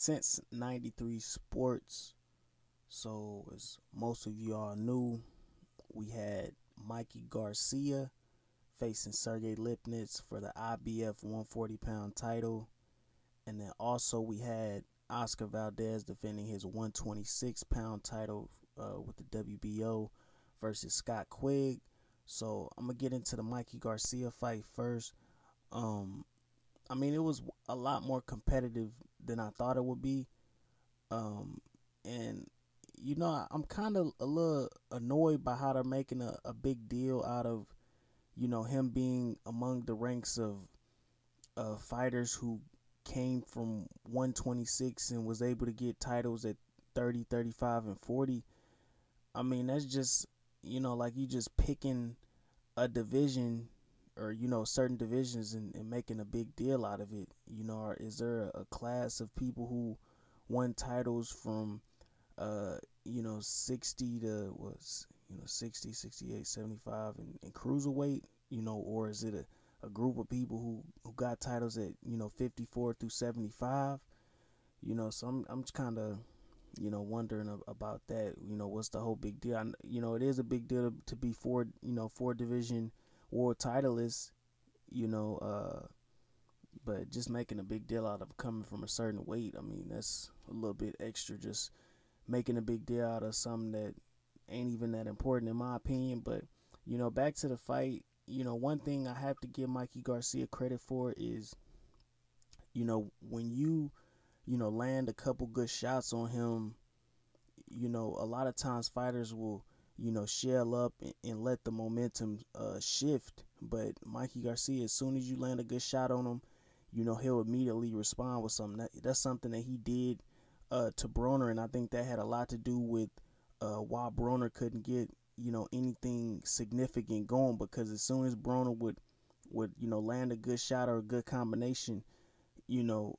since 93 Sports. So, as most of you all knew, we had Mikey Garcia facing Sergey Lipinets for the IBF 140-pound title. And then also we had Oscar Valdez defending his 126-pound title with the WBO versus Scott Quigg. So I'm going to get into the Mikey Garcia fight first. Um, I mean, it was a lot more competitive than I thought it would be. Um, and I'm kind of a little annoyed by how they're making a big deal out of, him being among the ranks of fighters who came from 126 and was able to get titles at 30, 35, and 40. I mean, that's just, like you just picking a division or, certain divisions and making a big deal out of it. Or is there a class of people who won titles from 60 to was 60, 68, 75 and cruiserweight, or is it a group of people who got titles at 54 through 75? So I'm just kind of wondering about that. What's the whole big deal? It is a big deal to be four division world titleists, you know uh but just making a big deal out of coming from a certain weight, I mean, that's a little bit extra, just making a big deal out of something that ain't even that important in my opinion. But back to the fight. One thing I have to give Mikey Garcia credit for is, when you land a couple good shots on him, a lot of times fighters will, shell up and let the momentum shift. But Mikey Garcia, as soon as you land a good shot on him, he'll immediately respond with something. That's something that he did to Broner, and I think that had a lot to do with why Broner couldn't get anything significant going, because as soon as Broner would land a good shot or a good combination, you know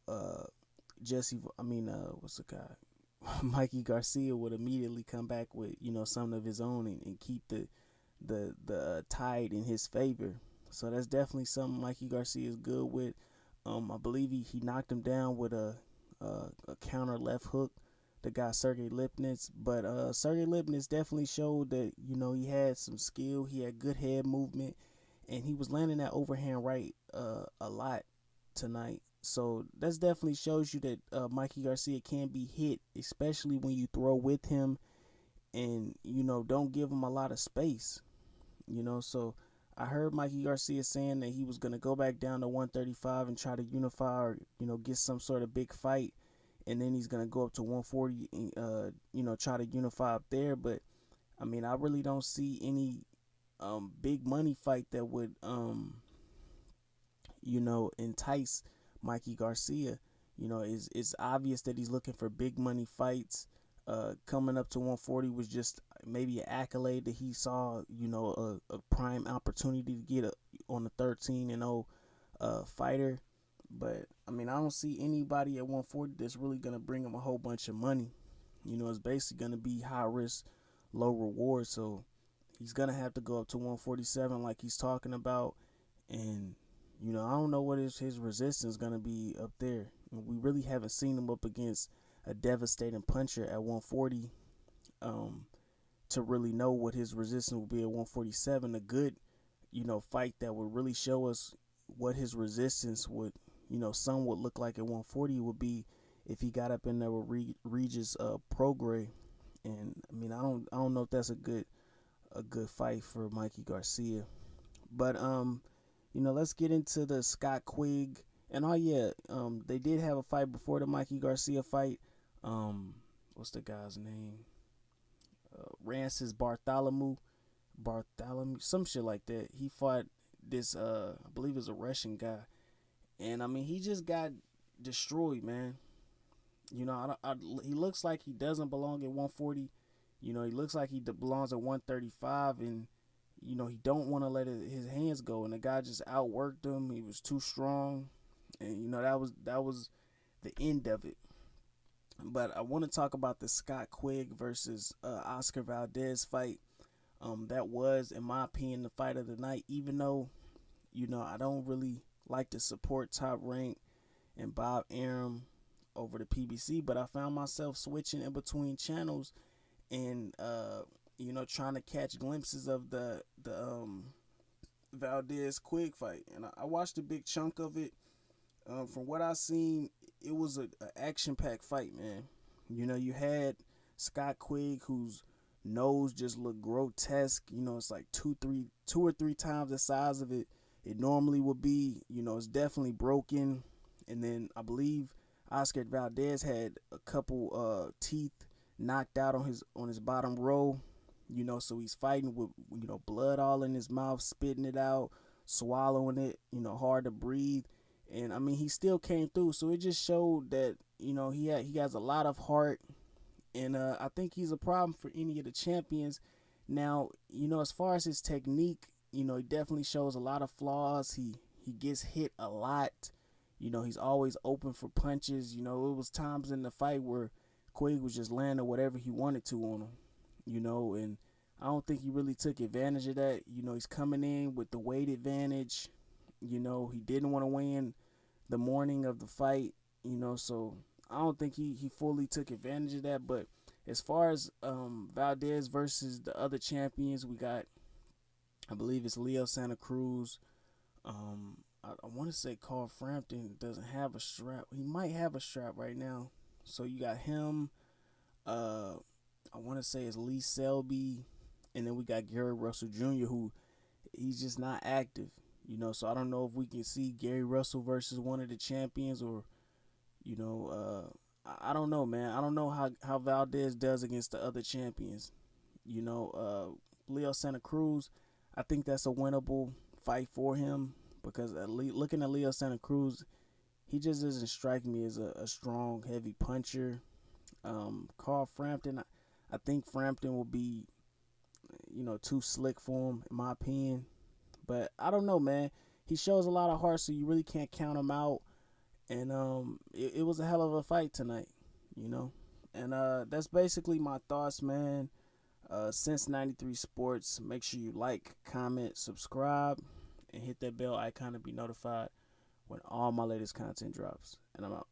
Jesse, what's the guy? Mikey Garcia would immediately come back with something of his own and keep the tide in his favor. So that's definitely something Mikey Garcia is good with. I believe he knocked him down with a counter left hook, the guy Sergey Lipinets. But Sergey Lipinets definitely showed that he had some skill. He had good head movement, and he was landing that overhand right a lot tonight. So that definitely shows you that Mikey Garcia can be hit, especially when you throw with him and don't give him a lot of space. So I heard Mikey Garcia saying that he was gonna go back down to 135 and try to unify, or get some sort of big fight, and then he's gonna go up to 140 and try to unify up there. But I mean, I really don't see any big money fight that would entice Mikey Garcia. It's obvious that he's looking for big money fights. Coming up to 140 was just maybe an accolade that he saw, a prime opportunity to get on a 13-0 fighter. But I mean, I don't see anybody at 140 that's really gonna bring him a whole bunch of money. It's basically gonna be high risk, low reward. So he's gonna have to go up to 147 like he's talking about. And I don't know what his resistance gonna be up there. We really haven't seen him up against a devastating puncher at 140 to really know what his resistance will be at 147. A good fight that would really show us what his resistance would some would look like at 140 would be if he got up in there with Regis Prograis. And I mean, I don't know if that's a good fight for Mikey Garcia. But let's get into the Scott Quigg. And oh yeah, they did have a fight before the Mikey Garcia fight. What's the guy's name? Rancis Bartholomew, some shit like that. He fought this, I believe it's a Russian guy, and I mean, he just got destroyed, man. He looks like he doesn't belong at 140. He looks like he belongs at 135, and he don't want to let his hands go. And the guy just outworked him. He was too strong, and that was the end of it. But I want to talk about the Scott Quigg versus Oscar Valdez fight. That was, in my opinion, the fight of the night. Even though, I don't really like to support Top Rank and Bob Arum. over the PBC, but I found myself switching in between channels and trying to catch glimpses of the Valdez Quigg fight, and I watched a big chunk of it. From what I seen, it was a action-packed fight, man. You had Scott Quigg, whose nose just looked grotesque. It's like two or three times the size of it normally would be. It's definitely broken. And then I believe Oscar Valdez had a couple teeth knocked out on his bottom row. So he's fighting with blood all in his mouth, spitting it out, swallowing it. Hard to breathe. And I mean, he still came through. So it just showed that he has a lot of heart. And I think he's a problem for any of the champions. Now, as far as his technique, he definitely shows a lot of flaws. He gets hit a lot. He's always open for punches. It was times in the fight where Quigg was just landing whatever he wanted to on him. And I don't think he really took advantage of that. He's coming in with the weight advantage. He didn't want to win the morning of the fight. So I don't think he fully took advantage of that. But as far as Valdez versus the other champions, we got, I believe it's Leo Santa Cruz. I want to say Carl Frampton doesn't have a strap. He might have a strap right now. So you got him. I want to say it's Lee Selby. And then we got Gary Russell Jr., who he's just not active. So I don't know if we can see Gary Russell versus one of the champions, or I don't know, man. I don't know how Valdez does against the other champions. Leo Santa Cruz, I think that's a winnable fight for him, because looking at Leo Santa Cruz, he just doesn't strike me as a strong, heavy puncher. Carl Frampton, I think Frampton will be, too slick for him, in my opinion. But I don't know, man. He shows a lot of heart, so you really can't count him out. And it was a hell of a fight tonight, And that's basically my thoughts, man. Since 93 Sports, make sure you like, comment, subscribe, and hit that bell icon to be notified when all my latest content drops. And I'm out.